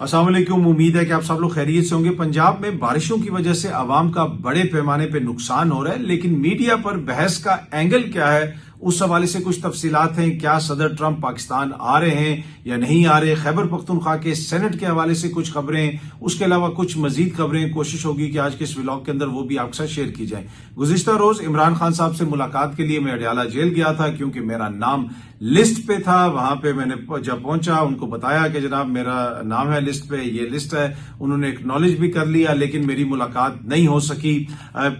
अस्सलाम वालेकुम। उम्मीद है कि आप सब लोग खैरियत से होंगे। पंजाब में बारिशों की वजह से आवाम का बड़े पैमाने पे नुकसान हो रहा है, लेकिन मीडिया पर बहस का एंगल क्या है, उस हवाले से कुछ तफसीलात हैं। क्या सदर ट्रंप पाकिस्तान आ रहे हैं या नहीं आ रहे, खैबर पख्तूनख्वा के सेनेट के हवाले से कुछ खबरें, उसके अलावा कुछ मजीद खबरें। कोशिश होगी कि आज के इस व्लॉग के अंदर वो भी आपके साथ शेयर की जाए। गुज़िश्ता रोज इमरान खान साहब से मुलाकात के लिए मैं अडयाला जेल गया था, क्योंकि मेरा नाम लिस्ट पे था। वहां पे मैंने जब पहुंचा उनको बताया कि जनाब मेरा नाम है लिस्ट पे, ये लिस्ट है। उन्होंने एक्नॉलेज भी कर लिया, लेकिन मेरी मुलाकात नहीं हो सकी।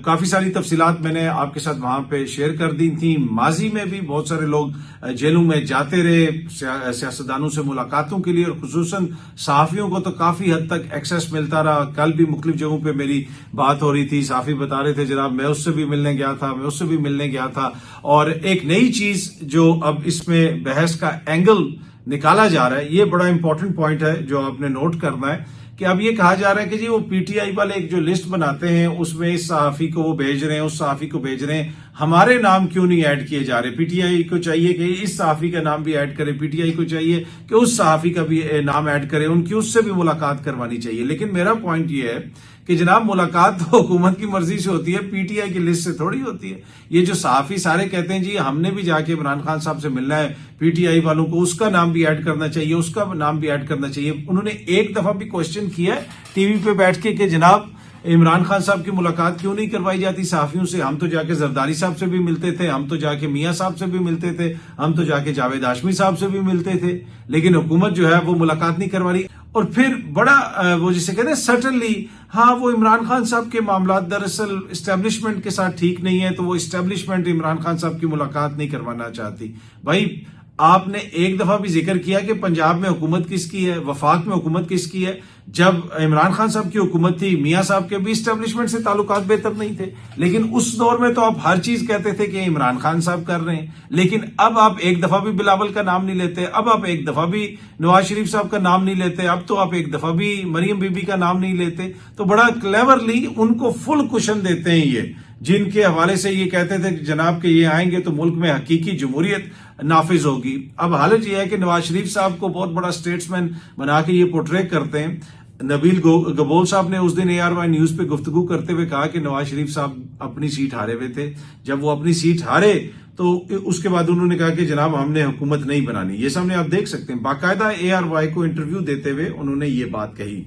काफी सारी तफसीलात मैंने आपके साथ वहां पे शेयर कर दी थी। माजी में भी बहुत सारे लोग जेलों में जाते रहे सियासतदानों से मुलाकातों के लिए, और खुसूसन सहाफियों को तो काफी हद तक एक्सेस मिलता रहा। कल भी मुख्तलिफ जगहों पे मेरी बात हो रही थी, सहाफी बता रहे थे जनाब मैं उससे भी मिलने गया था, मैं उससे भी मिलने गया था। और एक नई चीज जो अब इसमें बहस का एंगल निकाला जा रहा है, ये बड़ा इंपॉर्टेंट पॉइंट है जो आपने नोट करना है, कि अब ये कहा जा रहा है कि जी वो पीटीआई वाले एक जो लिस्ट बनाते हैं उसमें इस सहाफी को वो भेज रहे हैं, उस सहाफी को भेज रहे हैं, हमारे नाम क्यों नहीं ऐड किए जा रहे। पीटीआई को चाहिए कि इस सहाफी का नाम भी ऐड करे, पीटीआई को चाहिए कि उस सहाफी का भी नाम ऐड करे, उनकी उससे भी मुलाकात करवानी चाहिए। लेकिन मेरा पॉइंट ये है कि जनाब मुलाकात तो हुकूमत की मर्जी से होती है, पीटीआई की लिस्ट से थोड़ी होती है। ये जो सहाफी सारे कहते हैं जी हमने भी जाके इमरान खान साहब से मिलना है, पीटीआई वालों को उसका नाम भी ऐड करना चाहिए, उसका नाम भी ऐड करना चाहिए। उन्होंने एक दफा भी क्वेश्चन किया है टीवी पे बैठ के कि जनाब इमरान खान साहब की मुलाकात क्यों नहीं करवाई जाती सहाफियों से? हम तो जाके जरदारी साहब से भी मिलते थे, हम तो जाके मियां साहब से भी मिलते थे, हम तो जाके जावेद हाशमी साहब से भी मिलते थे, लेकिन हुकूमत जो है वो मुलाकात नहीं करवा रही। और फिर बड़ा वो जिसे कहते हैं सटनली, हाँ वो इमरान खान साहब के मामला दरअसल इस्टेब्लिशमेंट के साथ ठीक नहीं है, तो वो इस्टेब्लिशमेंट इमरान खान साहब की मुलाकात नहीं करवाना चाहती। भाई आपने एक दफा भी जिक्र किया कि पंजाब में हुकूमत किसकी है, वफाक में हुकूमत किसकी है? जब इमरान खान साहब की हुकूमत थी, मियां साहब के भी इस्टेब्लिशमेंट से ताल्लुकात बेहतर नहीं थे, लेकिन उस दौर में तो आप हर चीज कहते थे कि इमरान खान साहब कर रहे हैं। लेकिन अब आप एक दफा भी बिलावल का नाम नहीं लेते, अब आप एक दफा भी नवाज शरीफ साहब का नाम नहीं लेते, अब तो आप एक दफा भी मरियम बीबी का नाम नहीं लेते। तो बड़ा क्लेवरली उनको फुल कुशन देते हैं ये, जिनके हवाले से ये कहते थे कि जनाब के ये आएंगे तो मुल्क में हकीकी जमहूरियत नाफिज होगी। अब हालत यह है कि नवाज शरीफ साहब को बहुत बड़ा स्टेट्समैन बना के ये पोर्ट्रे करते हैं। नबील गबोल साहब ने उस दिन ARY न्यूज पे गुफ्तगू करते हुए कहा कि नवाज शरीफ साहब अपनी सीट हारे हुए थे। जब वो अपनी सीट हारे तो उसके बाद उन्होंने कहा कि जनाब हमने हुकूमत नहीं बनानी। ये सामने आप देख सकते हैं, बाकायदा ARY को इंटरव्यू देते हुए उन्होंने ये बात कही।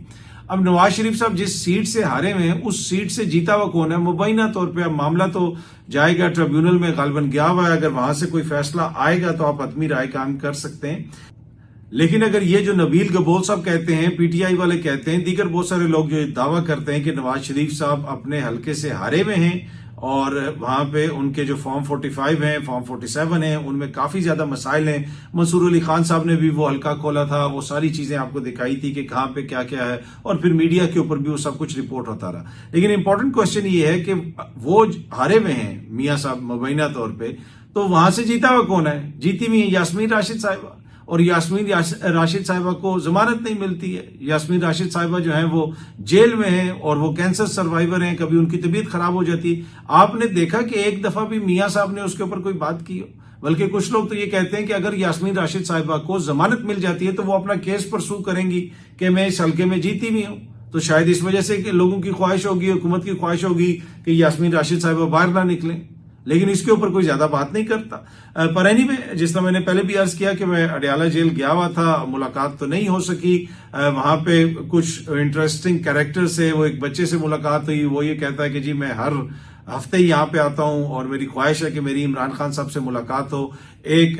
अब नवाज शरीफ साहब जिस सीट से हारे हुए हैं उस सीट से जीता हुआ कौन है? मुबैना तौर पे अब मामला तो जाएगा ट्रिब्यूनल में, गालिबन गया हुआ है। अगर वहां से कोई फैसला आएगा तो आप हतमी राय काम कर सकते हैं। लेकिन अगर ये जो नबील गबोल साहब कहते हैं, पीटीआई वाले कहते हैं, दीगर बहुत सारे लोग जो दावा करते हैं कि नवाज शरीफ साहब अपने हलके से हारे हुए हैं और वहां पे उनके जो फॉर्म 45 हैं, फॉर्म 47 हैं, उनमें काफी ज्यादा मसाइल हैं। मंसूर अली खान साहब ने भी वो हल्का खोला था, वो सारी चीजें आपको दिखाई थी कि कहां पे क्या क्या है, और फिर मीडिया के ऊपर भी वो सब कुछ रिपोर्ट होता रहा। लेकिन इंपॉर्टेंट क्वेश्चन ये है कि वो हारे हुए हैं मियां साहब मुबैना तौर पर, तो वहां से जीता हुआ कौन है? जीती हुई है यास्मीन राशिद साहिबा, और यास्मीन राशिद साहिबा को जमानत नहीं मिलती है। यास्मीन राशिद साहिबा जो है वो जेल में है और वो कैंसर सर्वाइवर हैं, कभी उनकी तबीयत खराब हो जाती है। आपने देखा कि एक दफा भी मियां साहब ने उसके ऊपर कोई बात की हो? बल्कि कुछ लोग तो ये कहते हैं कि अगर यास्मीन राशिद साहिबा को जमानत मिल जाती है तो वो अपना केस परसू करेंगी कि मैं इस हल्के में जीती हुई हूं। तो शायद इस वजह से कि लोगों की ख्वाहिश होगी, हुकूमत की ख्वाहिश होगी कि यास्मीन राशिद साहिबा बाहर ना निकलें, लेकिन इसके ऊपर कोई ज्यादा बात नहीं करता। पर एनीवे, जिस तरह मैंने पहले भी अर्ज किया कि मैं अडयाला जेल गया हुआ था, मुलाकात तो नहीं हो सकी। वहां पे कुछ इंटरेस्टिंग कैरेक्टर से, वो एक बच्चे से मुलाकात हुई, वो ये कहता है कि जी मैं हर हफ्ते ही यहाँ पे आता हूँ और मेरी ख्वाहिश है कि मेरी इमरान खान साहब से मुलाकात हो। एक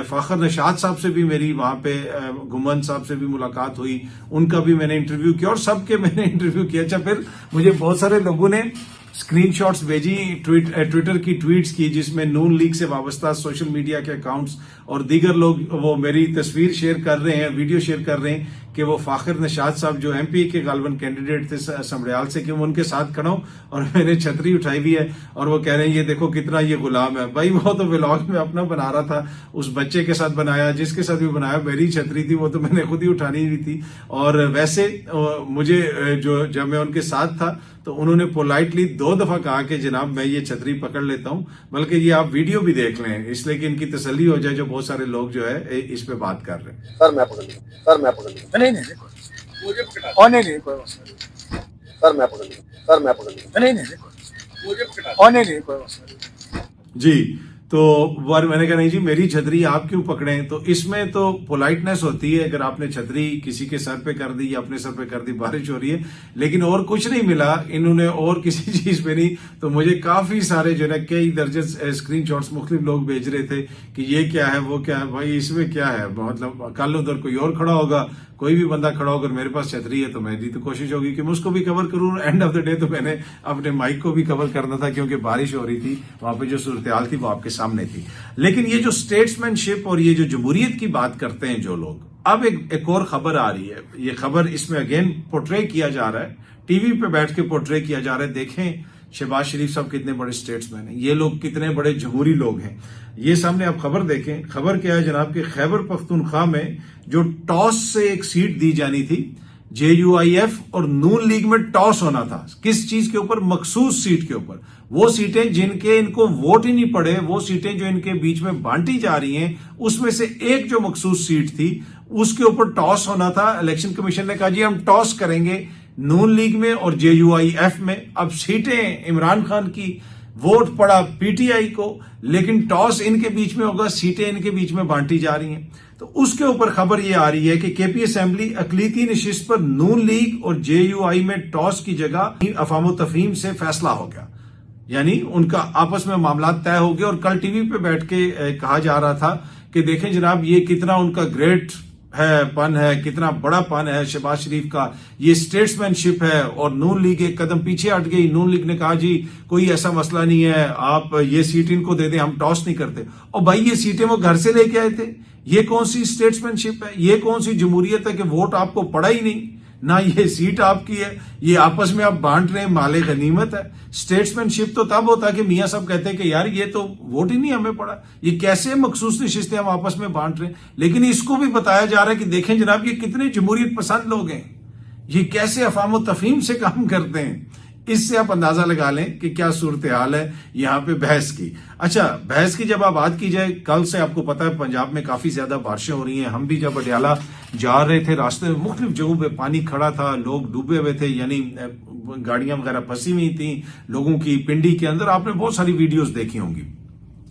फाखर नशाद साहब से भी मेरी वहां पे, घुमन साहब से भी मुलाकात हुई, उनका भी मैंने इंटरव्यू किया और सबके मैंने इंटरव्यू किया। अच्छा, फिर मुझे बहुत सारे लोगों ने स्क्रीनशॉट्स भेजी, ट्विटर की ट्वीट्स की, जिसमें नून लीग से वाबस्ता सोशल मीडिया के अकाउंट्स और दीगर लोग वो मेरी तस्वीर शेयर कर रहे हैं, वीडियो शेयर कर रहे हैं कि वो फाखिर नशाद साहब जो MP के गालिबन कैंडिडेट थे समड़ियाल से, कि मैं उनके साथ खड़ा हूं और मैंने छतरी उठाई हुई है और वो कह रहे हैं ये देखो कितना ये गुलाम है। भाई वो तो व्लॉग में अपना बना रहा था, उस बच्चे के साथ बनाया, जिसके साथ भी बनाया, मेरी छतरी थी, वो तो मैंने खुद ही उठानी हुई थी। और वैसे मुझे जो जब मैं उनके साथ था तो उन्होंने पोलाइटली 2 दफा कहा कि जनाब मैं ये छतरी पकड़ लेता हूं, बल्कि ये आप वीडियो भी देख लें इसलिए कि इनकी तसल्ली हो जाए, जो बहुत सारे लोग जो है इस पे बात कर रहे हैं। सर मैं पकड़ लूं, सर मैं पकड़ लूं। नहीं नहीं देखो मुझे पकड़ा और नहीं कोई मसला नहीं। सर मैं पकड़ लूंगा सर मैं पकड़ लूंगा नहीं मुझे पकड़ा और नहीं कोई मसला नहीं। जी। तो बार मैंने कहा नहीं जी, मेरी छतरी आप क्यों पकड़े? तो इसमें तो पोलाइटनेस होती है, अगर आपने छतरी किसी के सर पे कर दी या अपने सर पे कर दी, बारिश हो रही है लेकिन और कुछ नहीं मिला इन्होंने और किसी चीज पे नहीं, तो मुझे काफी सारे जो है कई दर्जन स्क्रीनशॉट्स मुख्तलिफ लोग भेज रहे थे कि ये क्या है वो क्या है। भाई इसमें क्या है, मतलब कल उधर कोई और खड़ा होगा, कोई भी बंदा खड़ा होकर मेरे पास छतरी है तो मेरी तो कोशिश होगी कि मैं उसको भी कवर करूं। एंड ऑफ द डे तो मैंने अपने माइक को भी कवर करना था क्योंकि बारिश हो रही थी, वहां पे जो सूरत हाल थी वो आपके सामने थी। लेकिन ये जो स्टेट्समैनशिप और ये जो जमहूरियत की बात करते हैं जो लोग, अब एक और खबर आ रही है। ये खबर इसमें अगेन पोर्ट्रे किया जा रहा है, टीवी पे बैठ के पोर्ट्रे किया जा रहा है। देखें शहबाज शरीफ साहब कितने बड़े स्टेट्समैन हैं, ये लोग कितने बड़े जमहूरी लोग हैं। ये सामने आप खबर देखें। खबर क्या है जनाब कि खैबर पख्तूनख्वा में जो टॉस से एक सीट दी जानी थी, JUIF और नून लीग में टॉस होना था किस चीज के ऊपर, मखसूस सीट के ऊपर। वो सीटें जिनके इनको वोट ही नहीं पड़े, वो सीटें जो इनके बीच में बांटी जा रही हैं, उसमें से एक जो मखसूस सीट थी उसके ऊपर टॉस होना था। इलेक्शन कमीशन ने कहा जी हम टॉस करेंगे नून लीग में और JUIF में। अब सीटें इमरान खान की, वोट पड़ा PTI को, लेकिन टॉस इनके बीच में होगा, सीटें इनके बीच में बांटी जा रही हैं। तो उसके ऊपर खबर ये आ रही है कि KP असेंबली अकलीती नशिस्त पर नून लीग और JUI में टॉस की जगह अफाम तफहीम से फैसला हो गया, यानी उनका आपस में मामला तय हो गया। और कल टीवी पे बैठ के कहा जा रहा था कि देखें जनाब ये कितना उनका ग्रेट है, कितना बड़ा पन है शहबाज शरीफ का, ये स्टेट्समैनशिप है। और नून लीग एक कदम पीछे हट गई। नून लीग ने कहा जी कोई ऐसा मसला नहीं है, आप ये सीट इनको दे दें, हम टॉस नहीं करते। और भाई ये सीटें वो घर से लेके आए थे, ये कौन सी स्टेट्समैनशिप है, ये कौन सी जमहूरियत है कि वोट आपको पड़ा ही नहीं, ना ये सीट आपकी है, ये आपस में आप बांट रहे हैं, माले गनीमत है। स्टेट्समैनशिप तो तब होता है कि मियां साहब कहते हैं कि यार ये तो वोट ही नहीं हमें पड़ा, ये कैसे मखसूस नशिस्तें हम आपस में बांट रहे हैं। लेकिन इसको भी बताया जा रहा है कि देखें जनाब ये कितने जमहूरियत पसंद लोग हैं, ये कैसे अफाम तफहीम से काम करते हैं। इससे आप अंदाजा लगा लें कि क्या सूरत हाल है यहां पे बहस की। अच्छा, बहस की जब आप बात की जाए, कल से आपको पता है पंजाब में काफी ज्यादा बारिशें हो रही हैं। हम भी जब पटियाला जा रहे थे रास्ते में मुख्तलिफ जगहों पे पानी खड़ा था, लोग डूबे हुए थे, यानी गाड़ियां वगैरह फंसी हुई थी लोगों की पिंडी के अंदर। आपने बहुत सारी वीडियोस देखी होंगी।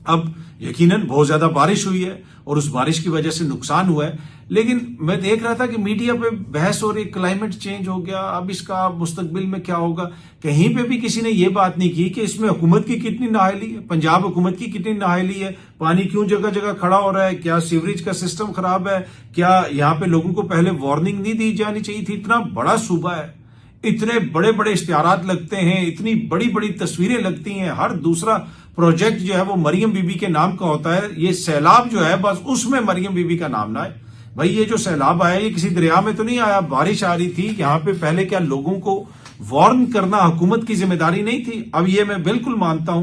अब यकीनन बहुत ज्यादा बारिश हुई है और उस बारिश की वजह से नुकसान हुआ है, लेकिन मैं देख रहा था कि मीडिया पे बहस हो रही, क्लाइमेट चेंज हो गया, अब इसका मुस्तकबिल में क्या होगा। कहीं पे भी किसी ने ये बात नहीं की कि इसमें हुकूमत की कितनी नाअहली है, पंजाब हुकूमत की कितनी नाअहली है, पानी क्यों जगह जगह खड़ा हो रहा है, क्या सीवरेज का सिस्टम खराब है, क्या यहाँ पे लोगों को पहले वार्निंग नहीं दी जानी चाहिए थी। इतना बड़ा सूबा है, इतने बड़े बड़े इश्तिहारात लगते हैं, इतनी बड़ी बड़ी तस्वीरें लगती हैं, हर दूसरा प्रोजेक्ट जो है वो मरियम बीबी के नाम का होता है। ये सैलाब जो है बस उसमें मरियम बीबी का नाम ना है। भाई ये जो सैलाब आया ये किसी दरिया में तो नहीं आया, बारिश आ रही थी यहाँ पे। पहले क्या लोगों को वार्न करना हुकूमत की जिम्मेदारी नहीं थी? अब ये मैं बिल्कुल मानता हूं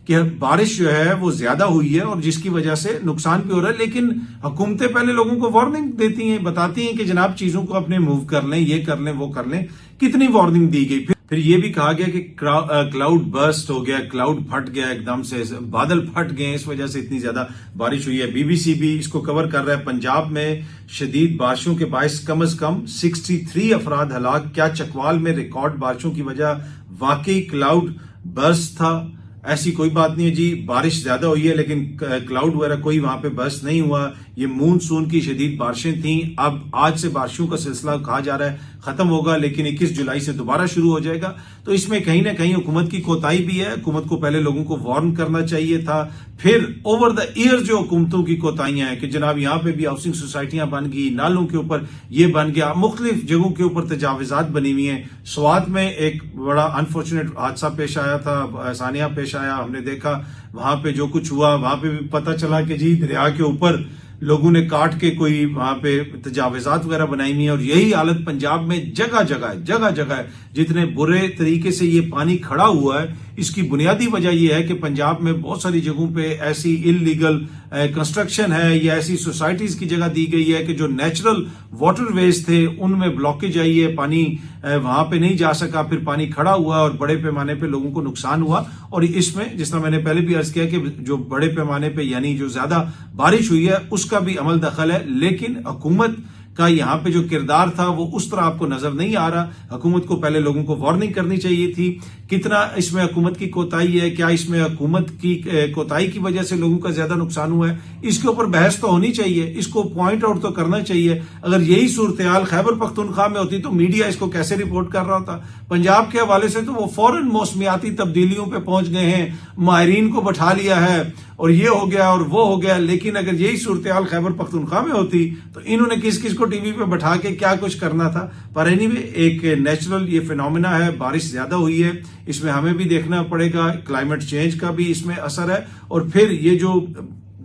कि बारिश जो है वो ज्यादा हुई है और जिसकी वजह से नुकसान भी हो रहा है, लेकिन हुकूमतें पहले लोगों को वार्निंग देती हैं, बताती हैं कि जनाब चीजों को अपने मूव कर लें, ये कर लें, वो कर लें। कितनी वार्निंग दी गई। फिर ये भी कहा गया कि क्लाउड बर्स्ट हो गया, क्लाउड फट गया, एकदम से बादल फट गए, इस वजह से इतनी ज्यादा बारिश हुई है। BBC भी इसको कवर कर रहा है। पंजाब में शदीद बारिशों के बायस कम अज कम 63 अफराद हलाक। क्या चकवाल में रिकॉर्ड बारिशों की वजह वाकई क्लाउड बर्स्ट था? ऐसी कोई बात नहीं है जी, बारिश ज्यादा हुई है लेकिन क्लाउड वगैरह कोई वहां पे बर्स्ट नहीं हुआ। ये मूनसून की शदीद बारिशें थी। अब आज से बारिशों का सिलसिला कहा जा रहा है खत्म होगा, लेकिन 21 जुलाई से दोबारा शुरू हो जाएगा। तो इसमें कहीं ना कहीं हुकूमत की कोताही भी है। हुकूमत को पहले लोगों को वार्न करना चाहिए था। फिर ओवर द ईयर जो हुकूमतों की कोताहियां हैं कि जनाब यहाँ पे भी हाउसिंग सोसाइटियां बन गई, नालों के ऊपर ये बन गया, मुख्तलिफ जगहों के ऊपर तजाविजात बनी हुई हैं। स्वात में एक बड़ा अनफॉर्चुनेट हादसा पेश आया था, सानिया पेश आया, हमने देखा वहां पे जो कुछ हुआ। वहां पे भी पता चला कि जी दरिया के ऊपर लोगों ने काट के कोई वहां पे तजाविजात वगैरह बनाई हुई है। और यही हालत पंजाब में जगह जगह है। जितने बुरे तरीके से ये पानी खड़ा हुआ है, इसकी बुनियादी वजह यह है कि पंजाब में बहुत सारी जगहों पे ऐसी इलीगल कंस्ट्रक्शन है या ऐसी सोसाइटीज की जगह दी गई है कि जो नेचुरल वाटरवेज थे उनमें ब्लॉकेज आई है, पानी वहां पे नहीं जा सका, फिर पानी खड़ा हुआ और बड़े पैमाने पे लोगों को नुकसान हुआ। और इसमें जिस तरह मैंने पहले भी अर्ज किया कि जो बड़े पैमाने पे यानी जो ज्यादा बारिश हुई है उसका भी अमल दखल है, लेकिन हुकूमत का यहाँ पे जो किरदार था वो उस तरह आपको नजर नहीं आ रहा। हुकूमत को पहले लोगों को वार्निंग करनी चाहिए थी। कितना इसमें हुकूमत की कोताही है, क्या इसमें हुकूमत की कोताही की वजह से लोगों का ज्यादा नुकसान हुआ है, इसके ऊपर बहस तो होनी चाहिए, इसको पॉइंट आउट तो करना चाहिए। अगर यही सूरत हाल खैबर पख्तूनख्वा में होती तो मीडिया इसको कैसे रिपोर्ट कर रहा होता। पंजाब के हवाले से तो वो फौरन मौसमियाती तब्दीलियों पे पहुंच गए हैं, माहिरीन को बैठा लिया है और ये हो गया और वो हो गया। लेकिन अगर यही सूरत हाल खैबर पख्तूनख्वा में होती तो इन्होंने किस किस को टीवी पे बैठा के क्या कुछ करना था। पर एनीवे एक नेचुरल ये फिनोमिना है, बारिश ज्यादा हुई है, इसमें हमें भी देखना पड़ेगा, क्लाइमेट चेंज का भी इसमें असर है। और फिर ये जो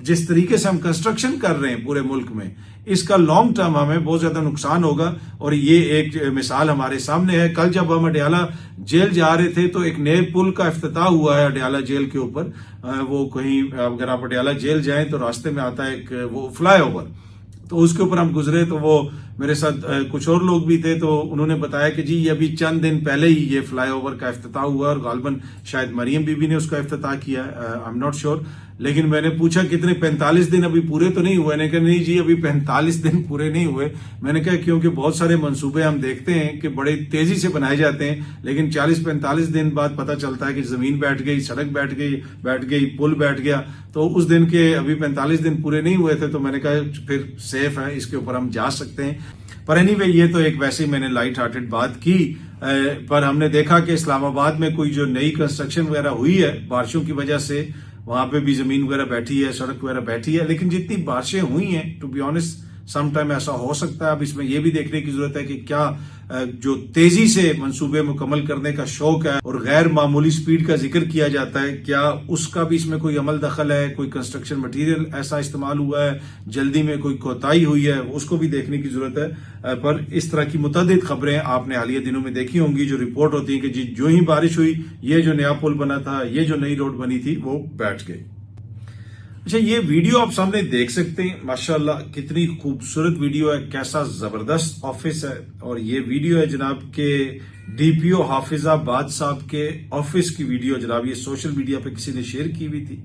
जिस तरीके से हम कंस्ट्रक्शन कर रहे हैं पूरे मुल्क में, इसका लॉन्ग टर्म हमें बहुत ज्यादा नुकसान होगा। और ये एक मिसाल हमारे सामने है। कल जब हम अडयाला जेल जा रहे थे तो एक नए पुल का इफ्तिताह हुआ है अडयाला जेल के ऊपर। वो कहीं अगर आप अडयाला जेल जाएं तो रास्ते में आता है एक वो फ्लाईओवर, तो उसके ऊपर हम गुजरे तो वो मेरे साथ कुछ और लोग भी थे, तो उन्होंने बताया कि जी ये अभी चंद दिन पहले ही ये फ्लाईओवर का इफ्तिताह हुआ और गालबन शायद मरियम बीबी ने उसका इफ्तिताह किया, आई एम नॉट श्योर। लेकिन मैंने पूछा कितने 45 दिन अभी पूरे तो नहीं हुए। ने कहा नहीं जी अभी 45 दिन पूरे नहीं हुए। मैंने कहा क्योंकि बहुत सारे मंसूबे हम देखते हैं कि बड़े तेजी से बनाए जाते हैं, लेकिन 40-45 दिन बाद पता चलता है कि जमीन बैठ गई, सड़क बैठ गई, पुल बैठ गया। तो उस दिन के अभी 45 दिन पूरे नहीं हुए थे, तो मैंने कहा फिर सेफ है, इसके ऊपर हम जा सकते हैं। पर एनीवे ये तो एक वैसे ही मैंने लाइट हार्टेड बात की। पर हमने देखा कि इस्लामाबाद में कोई जो नई कंस्ट्रक्शन वगैरह हुई है बारिशों की वजह से, वहां पे भी जमीन वगैरह बैठी है, सड़क वगैरह बैठी है। लेकिन जितनी बारिशें हुई हैं, to be honest some time ऐसा हो सकता है। अब इसमें यह भी देखने की जरूरत है कि क्या जो तेजी से मंसूबे मुकम्मल करने का शौक है और गैर मामूली स्पीड का जिक्र किया जाता है, क्या उसका भी इसमें कोई अमल दखल है, कोई कंस्ट्रक्शन मटेरियल ऐसा इस्तेमाल हुआ है, जल्दी में कोई कोताही हुई है, उसको भी देखने की जरूरत है। पर इस तरह की मुतअद्दिद खबरें आपने हालिया दिनों में देखी होंगी जो रिपोर्ट होती है कि जी जो ही बारिश हुई, ये जो नया पुल बना था, ये जो नई रोड बनी थी, वो बैठ गई। अच्छा, ये वीडियो आप सामने देख सकते हैं, माशाल्लाह कितनी खूबसूरत वीडियो है, कैसा जबरदस्त ऑफिस है। और ये वीडियो है जनाब के डीपीओ हाफिजाबाद साहब के ऑफिस की वीडियो। जनाब ये सोशल मीडिया पे किसी ने शेयर की हुई थी।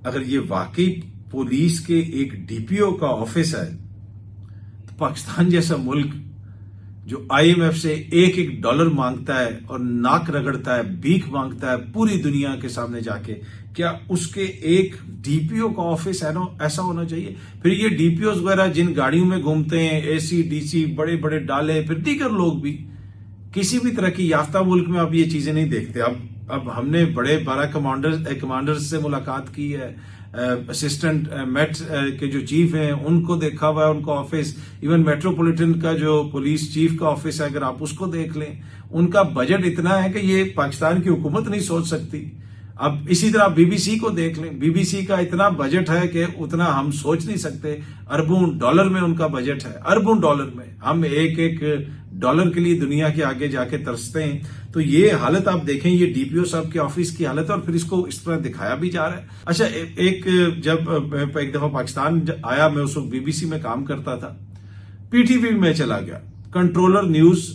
अगर ये वाकई पुलिस के एक डीपीओ का ऑफिस है तो पाकिस्तान जैसा मुल्क जो आईएमएफ से एक डॉलर मांगता है और नाक रगड़ता है, भीख मांगता है पूरी दुनिया के सामने जाके, क्या उसके एक डीपीओ का ऑफिस है ना ऐसा होना चाहिए। फिर ये डीपीओ वगैरह जिन गाड़ियों में घूमते हैं, एसी डीसी बड़े बड़े डाले, फिर दीगर लोग भी किसी भी तरह की याफ्ता मुल्क में आप ये चीजें नहीं देखते। अब हमने बड़े बड़ा कमांडर्स से मुलाकात की है, असिस्टेंट मेट के जो चीफ हैं उनको देखा हुआ है, उनका ऑफिस, इवन मेट्रोपॉलिटन का जो पुलिस चीफ का ऑफिस है, अगर आप उसको देख लें, उनका बजट इतना है कि ये पाकिस्तान की हुकूमत नहीं सोच सकती। अब इसी तरह बीबीसी को देख लें, बीबीसी का इतना बजट है कि उतना हम सोच नहीं सकते। अरबों डॉलर में उनका बजट है, अरबों डॉलर में। हम एक एक डॉलर के लिए दुनिया के आगे जाके तरसते हैं। तो ये हालत आप देखें, ये डीपीओ साहब के ऑफिस की हालत है और फिर इसको इस तरह दिखाया भी जा रहा है। अच्छा, जब एक दफा पाकिस्तान आया, मैं उस वक्त बीबीसी में काम करता था, पीटीवी में चला गया, कंट्रोलर न्यूज,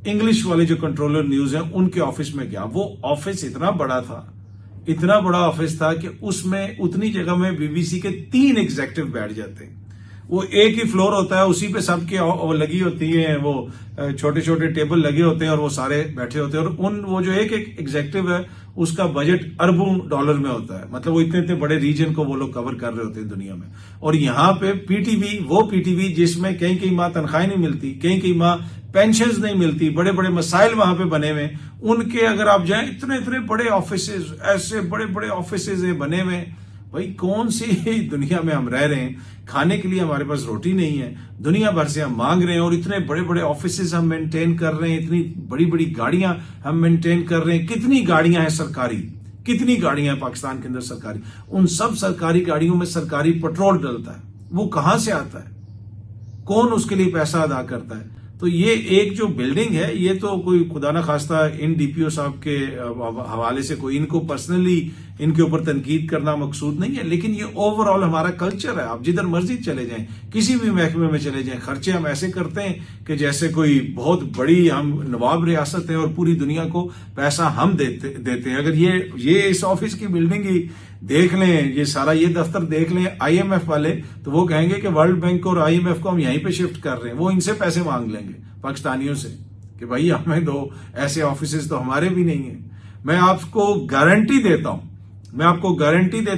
इंग्लिश वाले जो कंट्रोलर न्यूज है उनके ऑफिस में गया। वो ऑफिस इतना बड़ा था, इतना बड़ा ऑफिस था कि उसमें उतनी जगह में बीबीसी के 3 एग्जेक्टिव बैठ जाते हैं। वो एक ही फ्लोर होता है, उसी पे सबके लगी होती है, वो छोटे छोटे टेबल लगे होते हैं और वो सारे बैठे होते हैं। और वो जो एक एग्जेक्टिव है उसका बजट अरबों डॉलर में होता है। मतलब वो इतने बड़े रीजन को वो लोग कवर कर रहे होते हैं दुनिया में। और यहाँ पे पीटीवी, वो पीटीवी जिसमें कई माह तनख्वाही नहीं मिलती, कई माह पेंशन नहीं मिलती, बड़े बड़े मसाइल वहां पे बने हुए, उनके अगर आप जाएं इतने बड़े ऑफिस, ऐसे बड़े बड़े ऑफिस बने हुए। भाई कौन सी दुनिया में हम रह रहे हैं, खाने के लिए हमारे पास रोटी नहीं है, दुनिया भर से हम मांग रहे हैं और इतने बड़े बड़े ऑफिस हम मेंटेन कर रहे हैं, इतनी बड़ी बड़ी गाड़ियां हम मेंटेन कर रहे हैं। कितनी गाड़ियां हैं सरकारी, कितनी गाड़ियां हैं पाकिस्तान के अंदर सरकारी, उन सब सरकारी गाड़ियों में सरकारी पेट्रोल डलता है, वो कहां से आता है, कौन उसके लिए पैसा अदा करता है। तो ये एक जो बिल्डिंग है, ये तो कोई खुदा ना खास्ता इन डीपीओ साहब के हवाले से कोई इनको पर्सनली इनके ऊपर तनकीद करना मकसूद नहीं है, लेकिन ये ओवरऑल हमारा कल्चर है। आप जिधर मर्जी चले जाएं, किसी भी महकमे में चले जाएं, खर्चे हम ऐसे करते हैं कि जैसे कोई बहुत बड़ी हम नवाब रियासत है और पूरी दुनिया को पैसा हम देते हैं। अगर ये इस ऑफिस की बिल्डिंग ही देख लें, ये सारा ये दफ्तर देख लें IMF वाले, तो वो कहेंगे कि वर्ल्ड बैंक और IMF को हम यहीं पे शिफ्ट कर रहे हैं। वो इनसे पैसे मांग लेंगे पाकिस्तानियों से कि भाई हमें दो, ऐसे ऑफिसेज तो हमारे भी नहीं है। मैं आपको गारंटी देता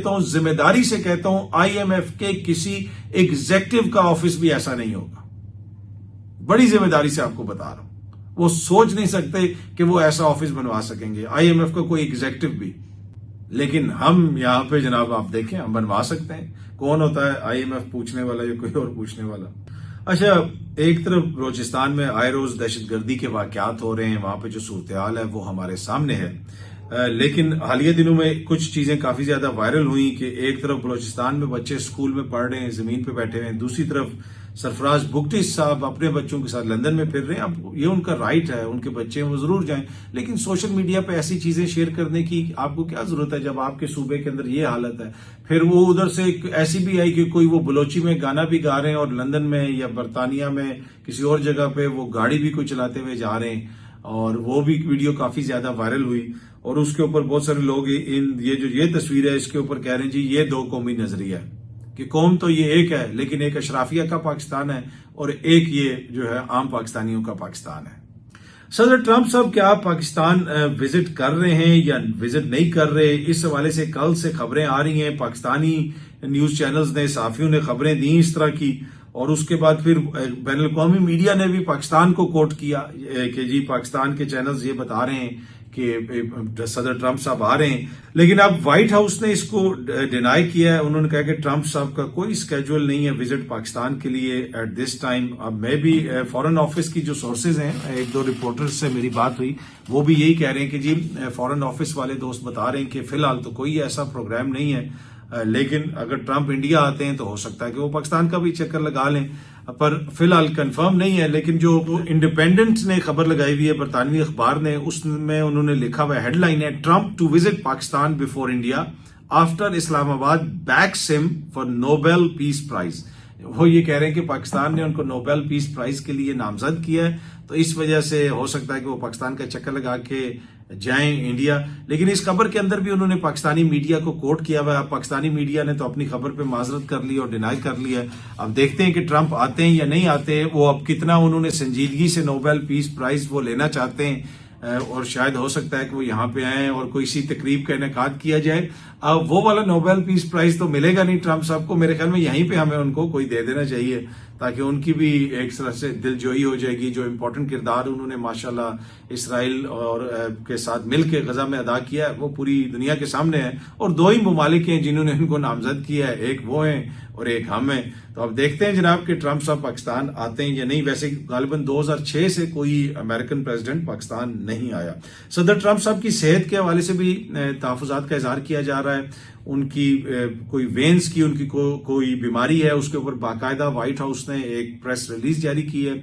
हूं, जिम्मेदारी से कहता हूं, IMF के किसी एग्जेक्टिव का ऑफिस भी ऐसा नहीं होगा। बड़ी जिम्मेदारी से आपको बता रहा हूं, वो सोच नहीं सकते कि वो ऐसा ऑफिस बनवा सकेंगे, IMF का कोई एग्जेक्टिव भी। लेकिन हम यहां पे जनाब आप देखें, हम बनवा सकते हैं। कौन होता है IMF पूछने वाला या कोई और पूछने वाला? अच्छा, एक तरफ बलोचिस्तान में आए रोज दहशतगर्दी के वाकयात हो रहे हैं, वहां पे जो सूरत हाल है वो हमारे सामने है, लेकिन हालिया दिनों में कुछ चीजें काफी ज्यादा वायरल हुई कि एक तरफ बलोचिस्तान में बच्चे स्कूल में पढ़ रहे हैं, जमीन पे बैठे हुए हैं, दूसरी तरफ सरफराज बुगटी साहब अपने बच्चों के साथ लंदन में फिर रहे हैं। अब ये उनका राइट है, उनके बच्चे वो जरूर जाएं, लेकिन सोशल मीडिया पे ऐसी चीजें शेयर करने की आपको क्या जरूरत है जब आपके सूबे के अंदर ये हालत है। फिर वो उधर से ऐसी भी आई कि कोई वो बलोची में गाना भी गा रहे हैं और लंदन में या बरतानिया में किसी और जगह पे वो गाड़ी भी कोई चलाते हुए जा रहे हैं, और वो भी वीडियो काफी ज्यादा वायरल हुई। और उसके ऊपर बहुत सारे लोग ये तस्वीर है इसके ऊपर कह रहे हैं जी ये दो कौमी नजरिया है, कि कौम तो ये एक है, लेकिन एक अशराफिया का पाकिस्तान है और एक ये जो है आम पाकिस्तानियों का पाकिस्तान है। सदर ट्रंप साहब क्या पाकिस्तान विजिट कर रहे हैं या विजिट नहीं कर रहे, इस हवाले से कल से खबरें आ रही हैं। पाकिस्तानी न्यूज चैनल्स ने, सहाफियों ने खबरें दी इस तरह की, और उसके बाद फिर बैनुल अक़वामी मीडिया ने भी पाकिस्तान को कोट किया कि जी पाकिस्तान के चैनल्स ये बता रहे हैं कि सदर ट्रंप साहब आ रहे हैं। लेकिन अब व्हाइट हाउस ने इसको डिनाई किया है। उन्होंने कहा कि ट्रंप साहब का कोई स्केड्यूल नहीं है विजिट पाकिस्तान के लिए एट दिस टाइम। अब मैं भी फॉरेन ऑफिस की जो सोर्सेज हैं, एक दो रिपोर्टर्स से मेरी बात हुई, वो भी यही कह रहे हैं कि जी फॉरेन ऑफिस वाले दोस्त बता रहे हैं कि फिलहाल तो कोई ऐसा प्रोग्राम नहीं है, लेकिन अगर ट्रंप इंडिया आते हैं तो हो सकता है कि वो पाकिस्तान का भी चक्कर लगा लें, पर फिलहाल कंफर्म नहीं है। लेकिन जो इंडिपेंडेंट ने खबर लगाई हुई है, बरतानवी अखबार ने, उसमें उन्होंने लिखा हुआ हेडलाइन है, Trump to visit Pakistan before India after Islamabad backs him for Nobel peace prize. वो ये कह रहे हैं कि पाकिस्तान ने उनको नोबेल पीस प्राइज के लिए नामजद किया है, तो इस वजह से हो सकता है कि वो पाकिस्तान का चक्कर लगा के जाएं इंडिया। लेकिन इस खबर के अंदर भी उन्होंने पाकिस्तानी मीडिया को कोट किया हुआ है। पाकिस्तानी मीडिया ने तो अपनी खबर पे माजरत कर ली और डिनाई कर लिया है। अब देखते हैं कि ट्रंप आते हैं या नहीं आते, वो अब कितना उन्होंने संजीदगी से नोबेल पीस प्राइज वो लेना चाहते हैं, और शायद हो सकता है कि वो यहाँ पे आए और कोई सी तकरीब का इनेकाद किया जाए। अब वो वाला नोबेल पीस प्राइज तो मिलेगा नहीं ट्रंप साहब को, मेरे ख्याल में यहीं पे हमें उनको कोई दे देना चाहिए, ताकि उनकी भी एक तरह से दिलजोई हो जाएगी। जो इम्पोर्टेंट किरदार उन्होंने माशाल्लाह इसराइल और के साथ मिलकर गजा में अदा किया है, वो पूरी दुनिया के सामने है। और दो ही ममालिक हैं जिन्होंने इनको नामजद किया है, एक वो हैं और एक हम हैं। तो अब देखते हैं जनाब कि ट्रंप साहब पाकिस्तान आते हैं या नहीं। वैसे गालिबन 2006 से कोई अमेरिकन प्रेसिडेंट पाकिस्तान नहीं आया। सदर ट्रंप साहब की सेहत के हवाले से भी तहफ़्फ़ुज़ात का इजहार किया जा रहा है। उनकी कोई वेन्स की उनकी कोई बीमारी है, उसके ऊपर बाकायदा व्हाइट हाउस ने एक प्रेस रिलीज जारी की है,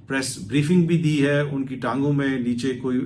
प्रेस ब्रीफिंग भी दी है। उनकी टांगों में नीचे कोई,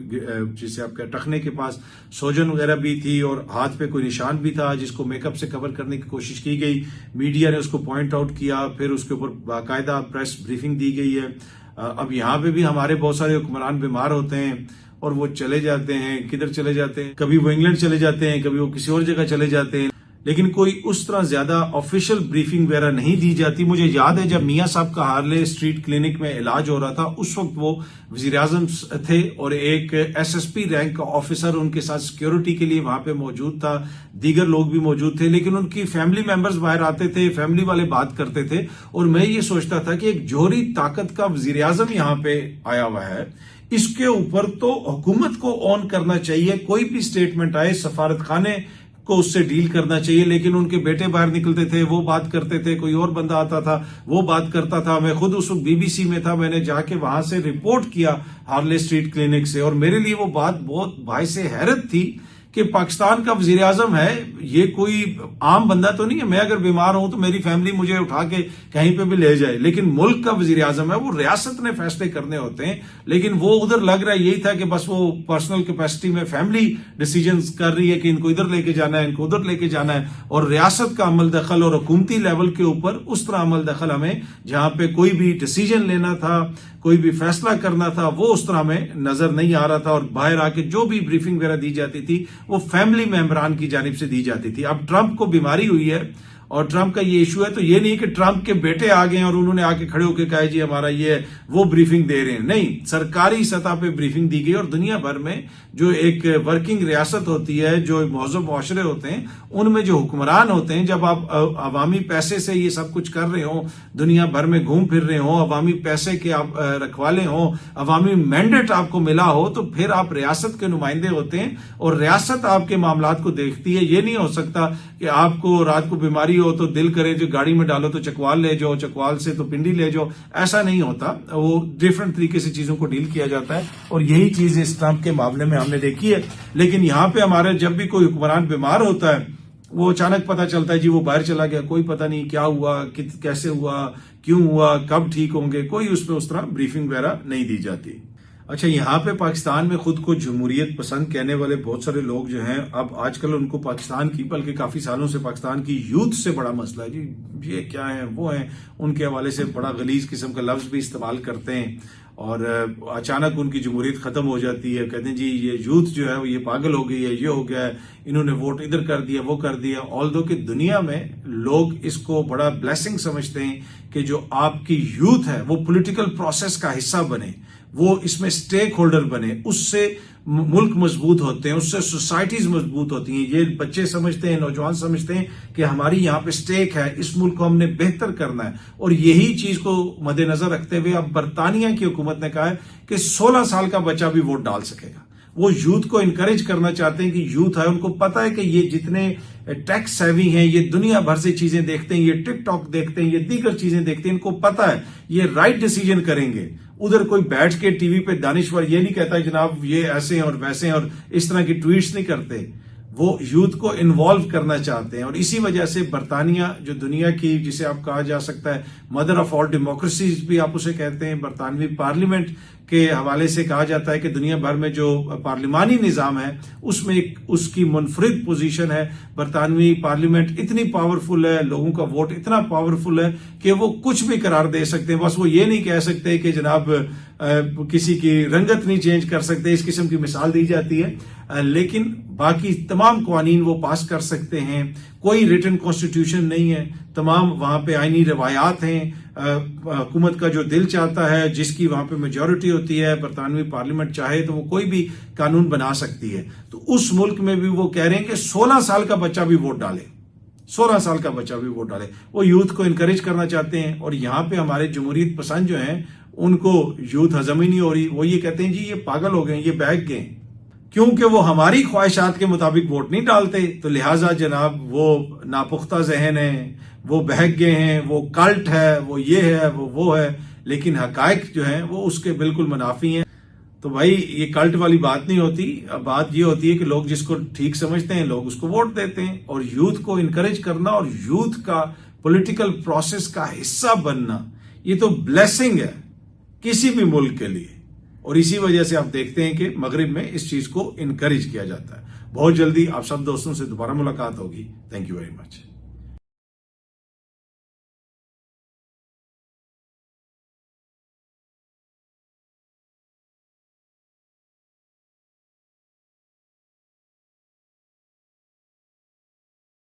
जिसे आपका टखने के पास सोजन वगैरह भी थी और हाथ पे कोई निशान भी था, जिसको मेकअप से कवर करने की कोशिश की गई। मीडिया ने उसको पॉइंट आउट किया, फिर उसके ऊपर बाकायदा प्रेस ब्रीफिंग दी गई है। अब यहाँ पे भी हमारे बहुत सारे हुक्मरान बीमार होते हैं और वो चले जाते हैं, किधर चले जाते हैं, कभी वो इंग्लैंड चले जाते हैं, कभी वो किसी और जगह चले जाते हैं, लेकिन कोई उस तरह ज्यादा ऑफिशियल ब्रीफिंग वगैरह नहीं दी जाती। मुझे याद है जब मियां साहब का हार्ले स्ट्रीट क्लिनिक में इलाज हो रहा था, उस वक्त वो वजीर आजम थे और एक SSP रैंक का ऑफिसर उनके साथ सिक्योरिटी के लिए वहां पे मौजूद था, दीगर लोग भी मौजूद थे, लेकिन उनकी फैमिली मेंबर्स बाहर आते थे, फैमिली वाले बात करते थे। और मैं ये सोचता था कि एक जोहरी ताकत का वजीर आजम यहाँ पे आया हुआ है, इसके ऊपर तो हुकूमत को ऑन करना चाहिए। कोई भी स्टेटमेंट आए, सफारत खाने को उससे डील करना चाहिए। लेकिन उनके बेटे बाहर निकलते थे, वो बात करते थे, कोई और बंदा आता था वो बात करता था। मैं खुद उस वक्त BBC में था, मैंने जाके वहां से रिपोर्ट किया हार्ले स्ट्रीट क्लिनिक से, और मेरे लिए वो बात बहुत बाइसे हैरत थी कि पाकिस्तान का वजीर आजम है, ये कोई आम बंदा तो नहीं है। मैं अगर बीमार हूं तो मेरी फैमिली मुझे उठा के कहीं पे भी ले जाए, लेकिन मुल्क का वजीर आजम है, वो रियासत ने फैसले करने होते हैं। लेकिन वो उधर लग रहा है यही था कि बस वो पर्सनल कैपेसिटी में फैमिली डिसीजंस कर रही है कि इनको इधर लेके जाना है, इनको उधर लेके जाना है, और रियासत का अमल दखल और हुकूमती लेवल के ऊपर उस तरह अमल दखल हमें जहां पे कोई भी डिसीजन लेना था, कोई भी फैसला करना था, वो उस तरह में नजर नहीं आ रहा था। और बाहर आके जो भी ब्रीफिंग वगैरह दी जाती थी वो फैमिली मेंबरान की जानिब से दी जाती थी। अब ट्रंप को बीमारी हुई है और ट्रंप का ये इशू है, तो ये नहीं कि ट्रंप के बेटे आ गए और उन्होंने आके खड़े होकर कहा जी हमारा ये वो ब्रीफिंग दे रहे हैं। नहीं, सरकारी सतह पे ब्रीफिंग दी गई और दुनिया भर में जो एक वर्किंग रियासत होती है, जो महज़ूब मुआशरे होते हैं, उनमें जो हुक्मरान होते हैं, जब आप अवामी पैसे से ये सब कुछ कर रहे हो, दुनिया भर में घूम फिर रहे हो, अवामी पैसे के आप रखवाले हो, अवामी मैंडेट आपको मिला हो, तो फिर आप रियासत के नुमाइंदे होते हैं और रियासत आपके मामलात को देखती है। ये नहीं हो सकता कि आपको रात को बीमारी हो तो दिल करे जो गाड़ी में डालो तो चकवाल ले जाओ, चकवाल से तो पिंडी ले जाओ, ऐसा नहीं होता। वो डिफरेंट तरीके से चीजों को डील किया जाता है और यही चीज इस ट्रंप के मामले में हमने देखी है। लेकिन यहां पे हमारे जब भी कोई हुक्मरान बीमार होता है, वो अचानक पता चलता है जी वो बाहर चला गया, कोई पता नहीं क्या हुआ, कैसे हुआ, क्यों हुआ, कब ठीक होंगे, कोई उस पर उस तरह ब्रीफिंग वगैरह नहीं दी जाती। अच्छा, यहाँ पे पाकिस्तान में खुद को जमहूरियत पसंद कहने वाले बहुत सारे लोग जो हैं, अब आजकल उनको पाकिस्तान की, बल्कि काफी सालों से पाकिस्तान की यूथ से बड़ा मसला है जी, ये क्या है वो है, उनके हवाले से बड़ा गलीज किस्म का लफ्ज भी इस्तेमाल करते हैं और अचानक उनकी जमहूरियत खत्म हो जाती है। कहते हैं जी ये यूथ जो है वो ये पागल हो गई है, ये हो गया है, इन्होंने वोट इधर कर दिया, वो कर दिया। ऑल्दो कि दुनिया में लोग इसको बड़ा ब्लेसिंग समझते हैं कि जो आपकी यूथ है वो पॉलिटिकल प्रोसेस का हिस्सा बने, वो इसमें स्टेक होल्डर बने, उससे मुल्क मजबूत होते हैं, उससे सोसाइटीज मजबूत होती हैं। ये बच्चे समझते हैं, नौजवान समझते हैं कि हमारी यहाँ पे स्टेक है, इस मुल्क को हमने बेहतर करना है। और यही चीज को मद्देनजर रखते हुए अब बरतानिया की हुकूमत ने कहा है कि 16 साल का बच्चा भी वोट डाल सकेगा। वो यूथ को इनकरेज करना चाहते हैं कि यूथ है, उनको पता है कि ये जितने टैक्स सेवी हैं, ये दुनिया भर से चीजें देखते हैं, ये टिकटॉक देखते हैं, ये दीगर चीजें देखते हैं, इनको पता है ये राइट डिसीजन करेंगे। उधर कोई बैठ के टीवी पे दानिश्वर ये नहीं कहता जनाब ये ऐसे हैं और वैसे हैं और इस तरह की ट्वीट्स नहीं करते, वो यूथ को इन्वॉल्व करना चाहते हैं। और इसी वजह से बरतानिया जो दुनिया की, जिसे आप कहा जा सकता है मदर ऑफ ऑल डेमोक्रेसीज भी आप उसे कहते हैं, बरतानवी पार्लियामेंट के हवाले से कहा जाता है कि दुनिया भर में जो पार्लिमानी निजाम है उसमें एक उसकी मुनफरिद पोजीशन है। बरतानवी पार्लियामेंट इतनी पावरफुल है, लोगों का वोट इतना पावरफुल है कि वो कुछ भी करार दे सकते हैं। बस वो ये नहीं कह सकते कि जनाब किसी की रंगत नहीं चेंज कर सकते, इस किस्म की मिसाल दी जाती है, लेकिन बाकी तमाम कानून वो पास कर सकते हैं। कोई रिटन कॉन्स्टिट्यूशन नहीं है, तमाम वहां पे आईनी रवायात हैं। हुकूमत का जो दिल चाहता है, जिसकी वहां पे मेजोरिटी होती है, बरतानवी पार्लियामेंट चाहे तो वो कोई भी कानून बना सकती है। तो उस मुल्क में भी वो कह रहे हैं कि 16 साल का बच्चा भी वोट डाले, 16 साल का बच्चा भी वोट डाले। वो यूथ को इनकरेज करना चाहते हैं। और यहाँ पे हमारे जमहूरियत पसंद जो हैं, उनको यूथ हजम ही नहीं हो रही। वो ये कहते हैं जी ये पागल हो गए, ये बहक गए, क्योंकि वो हमारी ख्वाहिशात के मुताबिक वोट नहीं डालते, तो लिहाजा जनाब वो नापुख्ता जहन है, वो बहक गए हैं, वो कल्ट है, वो ये है, वो है। लेकिन हकायक जो है वो उसके बिल्कुल मुनाफी हैं। तो भाई ये कल्ट वाली बात नहीं होती। अब बात ये होती है कि लोग जिसको ठीक समझते हैं लोग उसको वोट देते हैं। और यूथ को इनकरेज करना और यूथ का पॉलिटिकल प्रोसेस का हिस्सा बनना, ये तो ब्लेसिंग है किसी भी मुल्क के लिए। और इसी वजह से आप देखते हैं कि मगरिब में इस चीज को इनकरेज किया जाता है। बहुत जल्दी आप सब दोस्तों से दोबारा मुलाकात होगी। Thank you very much.